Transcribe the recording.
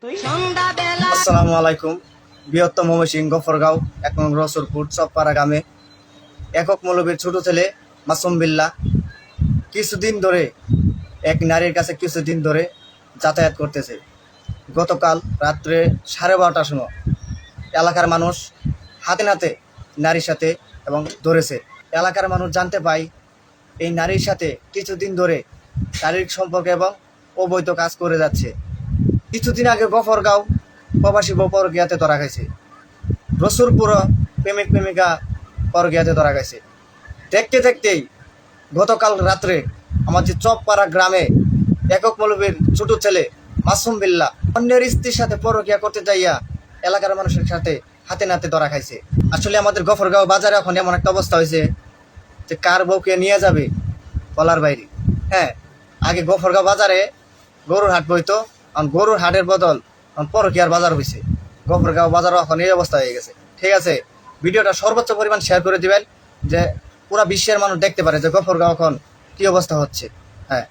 আসসালামু আলাইকুম। বৃহত্তম ময়মনসিংহ গফরগাঁও ১ নং রসুলপুর চকপাড়া গ্রামে একক মৌলবীর ছোট ছেলে মাসুম বিল্লাহ কিছুদিন ধরে এক নারীর কাছে কিছুদিন ধরে যাতায়াত করতেছে। গতকাল রাত্রে 12:30টার সময় এলাকার মানুষ হাতে নাতে নারীর সাথে এবং ধরেছে। এলাকার মানুষ জানতে পায় এই নারীর সাথে কিছুদিন ধরে শারীরিক সম্পর্ক এবং অবৈধ কাজ করে যাচ্ছে। কিছুদিন আগে গফরগাঁও প্রবাসী বউ পরকীয়াতে ধরা খাইছে। রসুলপুর প্রেমিক প্রেমিকা পরকীয়াতে ধরা খাইছে। দেখতে দেখতেই গতকাল রাত্রে আমাদের চকপাড়া গ্রামে একক মৌলবীর ছোট ছেলে মাসুম বিল্লাহ অন্যের স্ত্রীর সাথে পরকীয়া করতে যাইয়া এলাকার মানুষের সাথে হাতে নাতে ধরা খাইছে। আসলে আমাদের গফরগাঁও বাজারে এখন এমন একটা অবস্থা হয়েছে যে কার বউকে নিয়ে যাবে বলার বাইরে। হ্যাঁ, আগে গফরগাঁও বাজারে গরুর হাট বইতো, গরুর হাটের বদল পরকীয়ার বাজার হয়েছে। গফরগাঁও বাজারও এখন এই অবস্থা হয়ে গেছে। ঠিক আছে, ভিডিওটা সর্বোচ্চ পরিমাণ শেয়ার করে দিবেন যে পুরা বিশ্বের মানুষ দেখতে পারে যে গফরগাঁও এখন কি অবস্থা হচ্ছে। হ্যাঁ।